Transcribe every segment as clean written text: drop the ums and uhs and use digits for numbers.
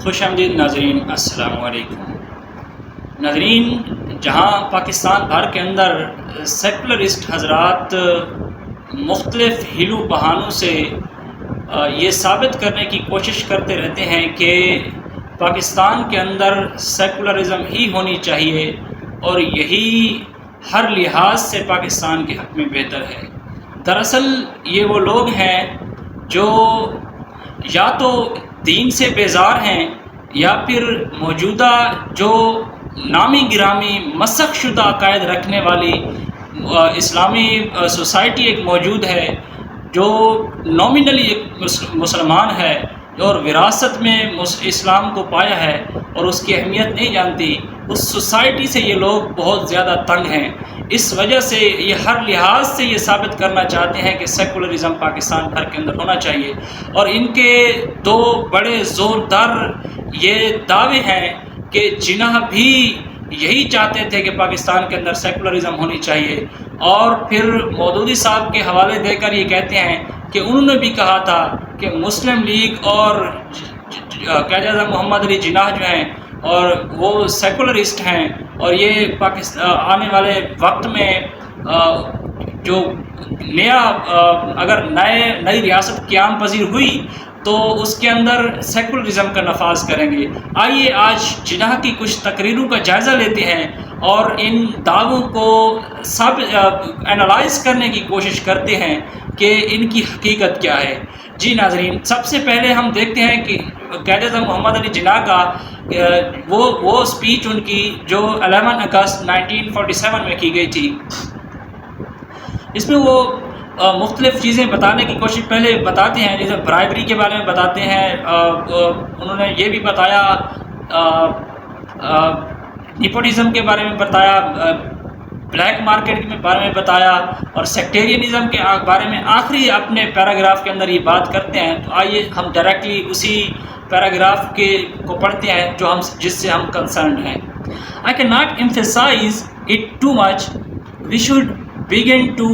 خوش آمدید ناظرین، السلام علیکم ناظرین۔ جہاں پاکستان بھر کے اندر سیکولرسٹ حضرات مختلف ہیلو بہانوں سے یہ ثابت کرنے کی کوشش کرتے رہتے ہیں کہ پاکستان کے اندر سیکولرزم ہی ہونی چاہیے اور یہی ہر لحاظ سے پاکستان کے حق میں بہتر ہے، دراصل یہ وہ لوگ ہیں جو یا تو دین سے بیزار ہیں یا پھر موجودہ جو نامی گرامی مسخ شدہ عقائد رکھنے والی اسلامی سوسائٹی ایک موجود ہے جو نامنلی ایک مسلمان ہے اور وراثت میں اسلام کو پایا ہے اور اس کی اہمیت نہیں جانتی، اس سوسائٹی سے یہ لوگ بہت زیادہ تنگ ہیں۔ اس وجہ سے یہ ہر لحاظ سے یہ ثابت کرنا چاہتے ہیں کہ سیکولرزم پاکستان بھر کے اندر ہونا چاہیے، اور ان کے دو بڑے زوردار یہ دعوے ہیں کہ جناح بھی یہی چاہتے تھے کہ پاکستان کے اندر سیکولرزم ہونی چاہیے، اور پھر مودودی صاحب کے حوالے دے کر یہ کہتے ہیں کہ انہوں نے بھی کہا تھا کہ مسلم لیگ اور قائد محمد علی جناح جو ہیں اور وہ سیکولرسٹ ہیں، اور یہ پاکستان آنے والے وقت میں جو نیا اگر نئی ریاست قیام پذیر ہوئی تو اس کے اندر سیکولرزم کا نفاذ کریں گے۔ آئیے آج جناح کی کچھ تقریروں کا جائزہ لیتے ہیں اور ان دعووں کو سب انالائز کرنے کی کوشش کرتے ہیں کہ ان کی حقیقت کیا ہے۔ جی ناظرین، سب سے پہلے ہم دیکھتے ہیں کہ قائد اعظم محمد علی جناح کا وہ اسپیچ ان کی جو 11 اگست 1947 میں کی گئی تھی، اس میں وہ مختلف چیزیں بتانے کی کوشش پہلے بتاتے ہیں، جیسے برائبری کے بارے میں بتاتے ہیں، انہوں نے یہ بھی بتایا، نیپوٹزم کے بارے میں بتایا، بلیک مارکیٹ کے بارے میں بتایا، اور سیکٹیرینزم کے بارے میں آخری اپنے پیراگراف کے اندر یہ بات کرتے ہیں۔ تو آئیے ہم ڈائریکٹلی اسی پیراگراف کو پڑھتے ہیں جس سے ہم کنسرنڈ ہیں۔ I cannot emphasize it too much. We should begin to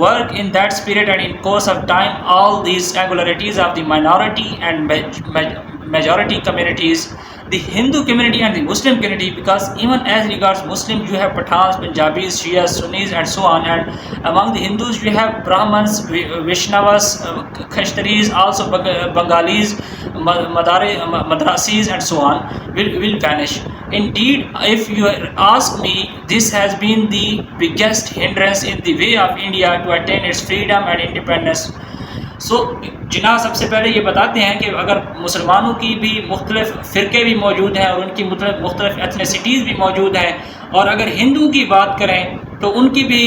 work in that spirit, and in course of time all these angularities of the minority and majority communities, the Hindu community and the Muslim community, because even as regards Muslims you have Pathans, Punjabis, Shias, Sunnis and so on, and among the Hindus you have Brahmins, Vaishnavas, Kashtaris, also Bengalis, Madrasis and so on will vanish. Indeed, if you ask me, this has been the biggest hindrance in the way of India to attain its freedom and independence. جناح سب سے پہلے یہ بتاتے ہیں کہ اگر مسلمانوں کی بھی مختلف فرقے بھی موجود ہیں اور ان کی مختلف ایتھنیسٹیز بھی موجود ہیں، اور اگر ہندوؤں کی بات کریں تو ان کی بھی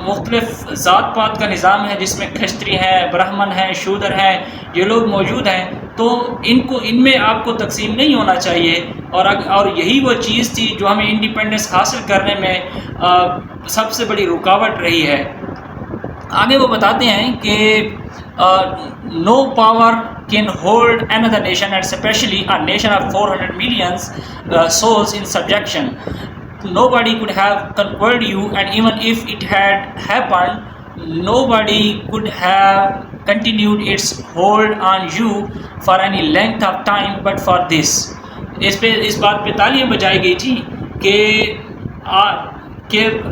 مختلف ذات پات کا نظام ہے جس میں کھشتری ہیں، برہمن ہیں، شودر ہیں، یہ لوگ موجود ہیں، تو ان میں آپ کو تقسیم نہیں ہونا چاہیے، اور یہی وہ چیز تھی جو ہمیں انڈیپینڈنس حاصل کرنے میں سب سے بڑی رکاوٹ رہی ہے۔ آگے وہ بتاتے ہیں کہ no power can hold another nation, and especially a nation of 400 million souls in subjection. Nobody could have conquered you, and even if it had happened, nobody could have continued its hold on you for any length of time but for this. اس بات پہ تالیاں بجائی گئی تھی کہ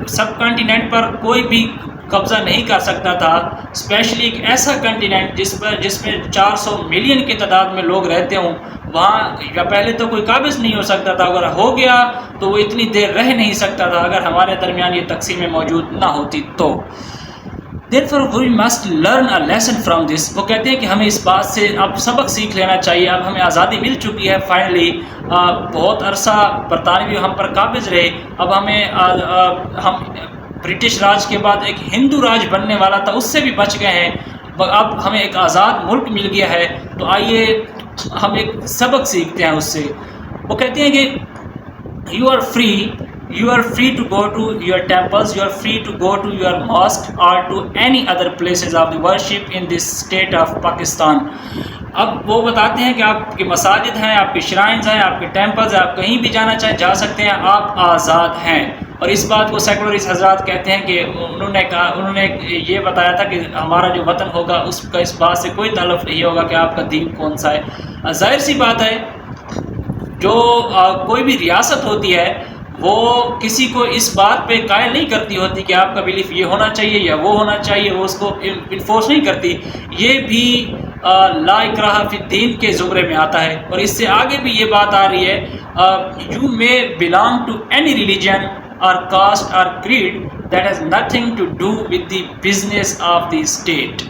سب continent پر کوئی بھی قبضہ نہیں کر سکتا تھا، اسپیشلی ایک ایسا کنٹیننٹ جس میں 400 ملین کی تعداد میں لوگ رہتے ہوں، وہاں یا پہلے تو کوئی قابض نہیں ہو سکتا تھا، اگر ہو گیا تو وہ اتنی دیر رہ نہیں سکتا تھا اگر ہمارے درمیان یہ تقسیمیں موجود نہ ہوتی تو۔ Therefore we must learn a lesson from this. وہ کہتے ہیں کہ ہمیں اس بات سے اب سبق سیکھ لینا چاہیے، اب ہمیں آزادی مل چکی ہے فائنلی، بہت عرصہ برطانوی ہم پر قابض رہے، اب ہم برٹش راج کے بعد ایک ہندو راج بننے والا تھا، اس سے بھی بچ گئے ہیں، اب ہمیں ایک آزاد ملک مل گیا ہے، تو آئیے ہم ایک سبق سیکھتے ہیں اس سے۔ وہ کہتے ہیں کہ you are free to go to your temples, you are free to go to your mosque or to any other places of the worship in this state of Pakistan. اب وہ بتاتے ہیں کہ آپ کے مساجد ہیں، آپ کے شرائنز ہیں، آپ کے ٹیمپلز ہیں، آپ کہیں بھی جانا چاہیں جا سکتے ہیں، آپ آزاد ہیں۔ اور اس بات کو سیکولرسٹ حضرات کہتے ہیں کہ انہوں نے یہ بتایا تھا کہ ہمارا جو وطن ہوگا اس کا اس بات سے کوئی تعلق نہیں ہوگا کہ آپ کا دین کون سا ہے۔ ظاہر سی بات ہے جو کوئی بھی ریاست ہوتی ہے وہ کسی کو اس بات پہ قائل نہیں کرتی ہوتی کہ آپ کا بلیف یہ ہونا چاہیے یا وہ ہونا چاہیے، وہ اس کو انفورس نہیں کرتی. یہ بھی لا اکراہ فی الدین کے زمرے میں آتا ہے. اور اس سے آگے بھی یہ بات آ رہی ہے you may belong to any religion اور کاسٹ اور creed that has nothing to do with the business of the state.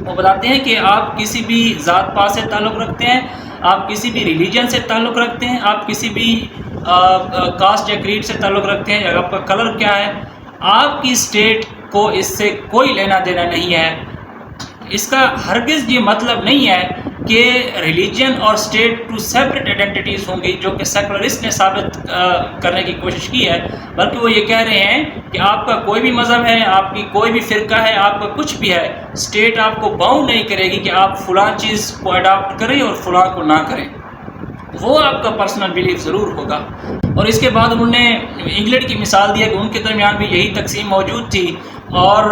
وہ بتاتے ہیں کہ آپ کسی بھی ذات پات سے تعلق رکھتے ہیں، آپ کسی بھی ریلیجن سے تعلق رکھتے ہیں، آپ کسی بھی کاسٹ یا کریڈ سے تعلق رکھتے ہیں، یا آپ کا کلر کیا ہے، آپ کی اسٹیٹ کو اس سے کوئی لینا دینا نہیں ہے. اس کا ہرگز یہ مطلب نہیں ہے کہ ریلیجن اور اسٹیٹ ٹو سیپریٹ آئیڈینٹیٹیز ہوں گی، جو کہ سیکولرسٹ نے ثابت کرنے کی کوشش کی ہے. بلکہ وہ یہ کہہ رہے ہیں کہ آپ کا کوئی بھی مذہب ہے، آپ کی کوئی بھی فرقہ ہے، آپ کا کچھ بھی ہے، اسٹیٹ آپ کو باؤنڈ نہیں کرے گی کہ آپ فلاں چیز کو اڈاپٹ کریں اور فلاں کو نہ کریں. وہ آپ کا پرسنل بیلیف ضرور ہوگا. اور اس کے بعد انہوں نے انگلینڈ کی مثال دی ہے کہ ان کے درمیان بھی یہی تقسیم موجود تھی، اور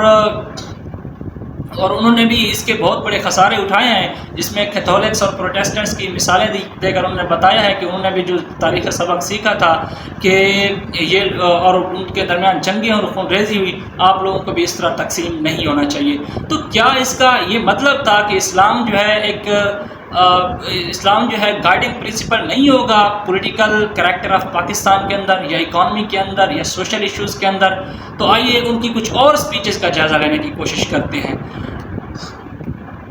انہوں نے بھی اس کے بہت بڑے خسارے اٹھائے ہیں، جس میں کیتھولکس اور پروٹیسٹنٹس کی مثالیں دے کر انہوں نے بتایا ہے کہ انہوں نے بھی جو تاریخ سبق سیکھا تھا کہ یہ اور ان کے درمیان جنگیں اور خون ریزی ہوئی، آپ لوگوں کو بھی اس طرح تقسیم نہیں ہونا چاہیے. تو کیا اس کا یہ مطلب تھا کہ اسلام جو ہے گائیڈنگ پرنسپل نہیں ہوگا پولیٹیکل کریکٹر آف پاکستان کے اندر، یا اکانومی کے اندر، یا سوشل ایشوز کے اندر؟ تو آئیے ان کی کچھ اور سپیچز کا جائزہ لینے کی کوشش کرتے ہیں.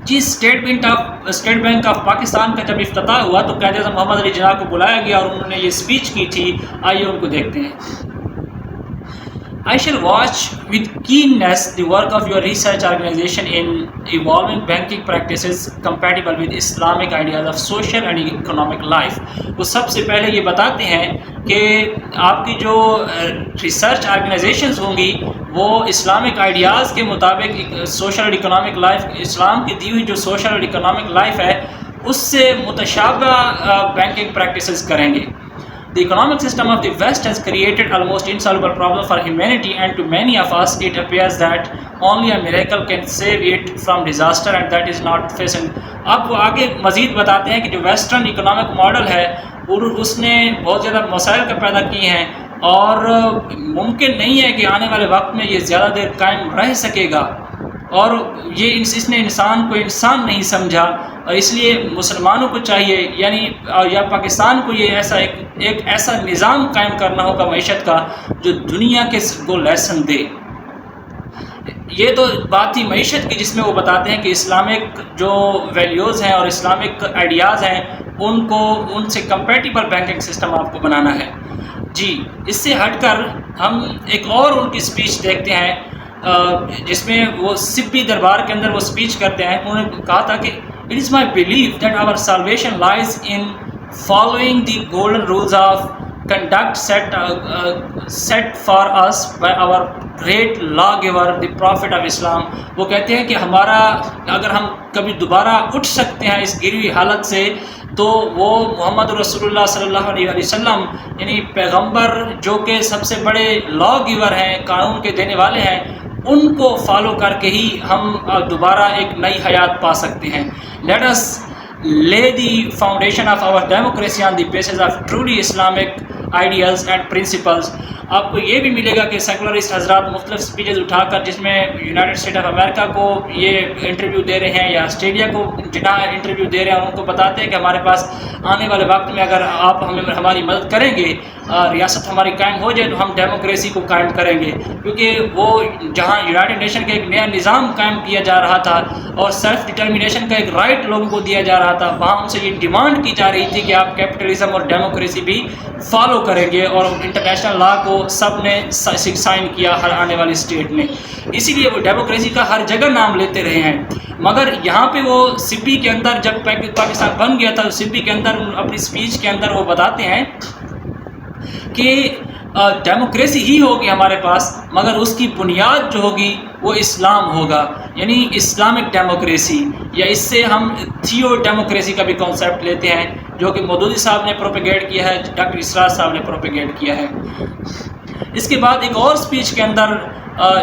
جی، اسٹیٹ بینک آف پاکستان کا جب افتتاح ہوا تو قائد اعظم محمد علی جناح کو بلایا گیا اور انہوں نے یہ اسپیچ کی تھی. آئیے ان کو دیکھتے ہیں. I shall watch with keenness the work of your research organization in evolving banking practices compatible with Islamic ideas of social and economic life. وہ سب سے پہلے یہ بتاتے ہیں کہ آپ کی جو ریسرچ آرگنائزیشنز ہوں گی وہ اسلامک آئیڈیاز کے مطابق سوشل اور اکنامک لائف، اسلام کی دی ہوئی جو سوشل اور اکنامک لائف ہے اس سے متشابہ بینکنگ پریکٹسز کریں گے. The economic system of the West has created almost insoluble problems for humanity, and to many of us it appears that only a miracle can save it from disaster, and that is not feasible. اب وہ آگے مزید بتاتے ہیں کہ جو western economic model ہے اس نے بہت زیادہ مسائل کا پیدا کیے ہیں، اور ممکن نہیں ہے کہ آنے والے وقت میں یہ زیادہ دیر قائم رہ سکے گا. اور یہ اس نے انسان کو انسان نہیں سمجھا، اور اس لیے مسلمانوں کو چاہیے یا پاکستان کو یہ ایک ایسا نظام قائم کرنا ہوگا معیشت کا جو دنیا کے کو لیسن دے. یہ تو بات تھی معیشت کی، جس میں وہ بتاتے ہیں کہ اسلامک جو ویلیوز ہیں اور اسلامک آئیڈیاز ہیں ان سے کمپیٹیبل بینکنگ سسٹم آپ کو بنانا ہے. جی، اس سے ہٹ کر ہم ایک اور ان کی اسپیچ دیکھتے ہیں جس میں وہ سبی دربار کے اندر وہ اسپیچ کرتے ہیں. انہوں نے کہا تھا کہ it is my belief that our salvation lies in following the golden rules of conduct set for us by our great lawgiver, the Prophet of Islam. وہ کہتے ہیں کہ اگر ہم کبھی دوبارہ اٹھ سکتے ہیں اس گری ہوئی حالت سے تو وہ محمد رسول اللہ صلی اللہ علیہ وسلم یعنی پیغمبر جو کہ سب سے بڑے لا گیور ہیں، قانون کے دینے والے ہیں، ان کو فالو کر کے ہی ہم دوبارہ ایک نئی حیات پا سکتے ہیں. Let us lay the foundation of our democracy on the basis of truly Islamic ideals and principles. آپ کو یہ بھی ملے گا کہ سیکولرسٹ حضرات مختلف سپیچز اٹھا کر، جس میں یونائٹڈ اسٹیٹ آف امریکہ کو یہ انٹرویو دے رہے ہیں یا آسٹریلیا کو جناح انٹرویو دے رہے ہیں، اور ان کو بتاتے ہیں کہ ہمارے پاس آنے والے وقت میں اگر آپ ہماری مدد کریں گے، ریاست ہماری قائم ہو جائے تو ہم ڈیموکریسی کو قائم کریں گے. کیونکہ وہ جہاں یونائٹڈ نیشن کا ایک نیا نظام قائم کیا جا رہا تھا اور سیلف ڈٹرمنیشن کا ایک رائٹ لوگوں کو دیا جا رہا تھا، وہاں ان سے یہ ڈیمانڈ کی جا رہی تھی کہ آپ کیپٹلزم اور ڈیموکریسی بھی فالو کریں گے، اور انٹرنیشنل لا کو سب نے سائن کیا ہر آنے والی اسٹیٹ نے. اسی لیے وہ ڈیموکریسی کا ہر جگہ نام لیتے رہے ہیں. مگر یہاں پہ وہ سبی کے اندر جب پاکستان بن گیا تھا، سبی کے اندر اپنی اسپیچ کے اندر وہ بتاتے ہیں کہ ڈیموکریسی ہی ہوگی ہمارے پاس، مگر اس کی بنیاد جو ہوگی وہ اسلام ہوگا، یعنی اسلامک ڈیموکریسی، یا اس سے ہم تھیو ڈیموکریسی کا بھی کانسیپٹ لیتے ہیں جو کہ مودودی صاحب نے پروپیگیٹ کیا ہے، ڈاکٹر اسرار صاحب نے پروپیگیٹ کیا ہے. اس کے بعد ایک اور سپیچ کے اندر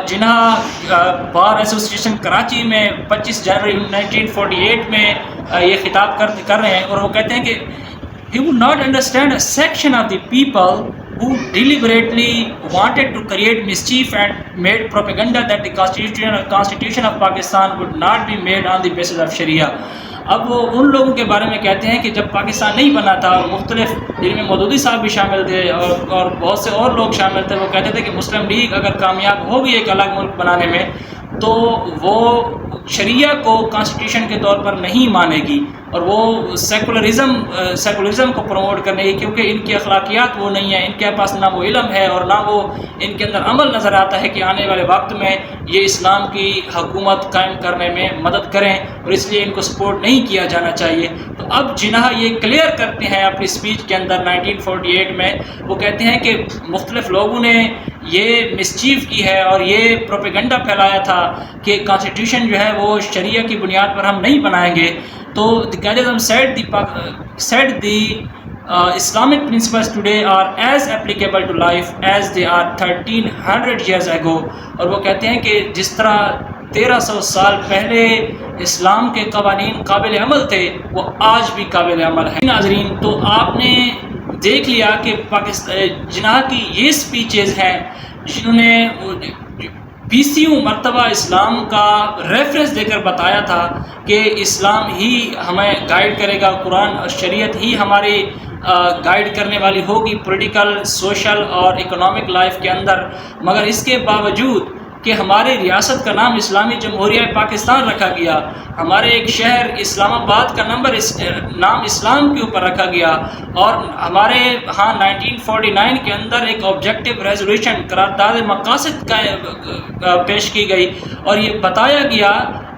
جناح بار ایسوسیشن کراچی میں 25 جنوری 1948 میں یہ خطاب کر رہے ہیں، اور وہ کہتے ہیں کہ he would not understand a section of the people who deliberately wanted to create mischief and made propaganda that the constitution of Pakistan would not be made on the basis of Sharia. اب وہ ان لوگوں کے بارے میں کہتے ہیں کہ جب پاکستان نہیں بنا تھا اور مختلف جن میں مودودی صاحب بھی شامل تھے اور بہت سے اور لوگ شامل تھے، وہ کہتے تھے کہ مسلم لیگ اگر کامیاب ہوگی ایک الگ ملک بنانے میں تو وہ شریعہ کو کانسٹیٹیوشن کے طور پر نہیں مانے گی اور وہ سیکولرزم کو پروموٹ کرنے گی، کیونکہ ان کی اخلاقیات وہ نہیں ہیں، ان کے پاس نہ وہ علم ہے اور نہ وہ ان کے اندر عمل نظر آتا ہے کہ آنے والے وقت میں یہ اسلام کی حکومت قائم کرنے میں مدد کریں، اور اس لیے ان کو سپورٹ نہیں کیا جانا چاہیے۔ تو اب جناح یہ کلیئر کرتے ہیں اپنی اسپیچ کے اندر 1948 میں، وہ کہتے ہیں کہ مختلف لوگوں نے یہ مسچیف کی ہے اور یہ پروپیگنڈا پھیلایا تھا کہ کانسٹیٹیوشن جو ہے وہ شریعہ کی بنیاد پر ہم نہیں بنائیں گے۔ تو the Qaeda said the Islamic principles today are as applicable to life as they are 1300 years ago، اور وہ کہتے ہیں کہ جس طرح 1300 سال پہلے اسلام کے قوانین قابل عمل تھے وہ آج بھی قابل عمل ہیں۔ ناظرین، تو آپ نے دیکھ لیا کہ جناح کی یہ سپیچز ہیں جنہوں نے 20 مرتبہ اسلام کا ریفرنس دے کر بتایا تھا کہ اسلام ہی ہمیں گائیڈ کرے گا، قرآن اور شریعت ہی ہماری گائیڈ کرنے والی ہوگی پولیٹیکل، سوشل اور اکنامک لائف کے اندر، مگر اس کے باوجود کہ ہماری ریاست کا نام اسلامی جمہوریہ پاکستان رکھا گیا، ہمارے ایک شہر اسلام آباد کا نام اسلام کے اوپر رکھا گیا، اور ہمارے ہاں 1949 کے اندر ایک آبجیکٹیو ریزولوشن قرارداد مقاصد کا پیش کی گئی، اور یہ بتایا گیا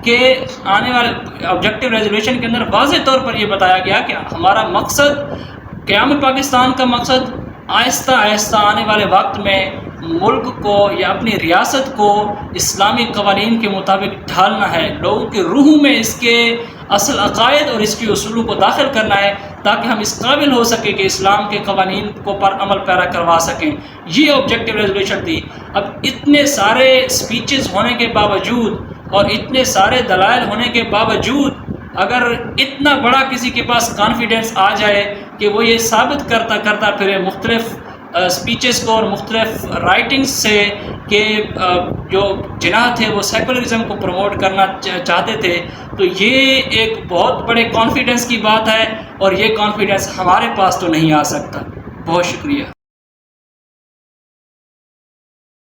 کہ آنے والے آبجیکٹیو ریزولوشن کے اندر واضح طور پر یہ بتایا گیا کہ ہمارا مقصد، قیام پاکستان کا مقصد آہستہ آہستہ آنے والے وقت میں ملک کو یا اپنی ریاست کو اسلامی قوانین کے مطابق ڈھالنا ہے، لوگوں کی روحوں میں اس کے اصل عقائد اور اس کی اصولوں کو داخل کرنا ہے تاکہ ہم اس قابل ہو سکے کہ اسلام کے قوانین کو پر عمل پیرا کروا سکیں۔ یہ آبجیکٹیو ریزولوشن تھی۔ اب اتنے سارے سپیچز ہونے کے باوجود اور اتنے سارے دلائل ہونے کے باوجود اگر اتنا بڑا کسی کے پاس کانفیڈنس آ جائے کہ وہ یہ ثابت کرتا پھرے مختلف سپیچز کو اور مختلف رائٹنگز سے کہ جو جناح تھے وہ سیکولرزم کو پروموٹ کرنا چاہتے تھے، تو یہ ایک بہت بڑے کانفیڈنس کی بات ہے، اور یہ کانفیڈنس ہمارے پاس تو نہیں آ سکتا۔ بہت شکریہ۔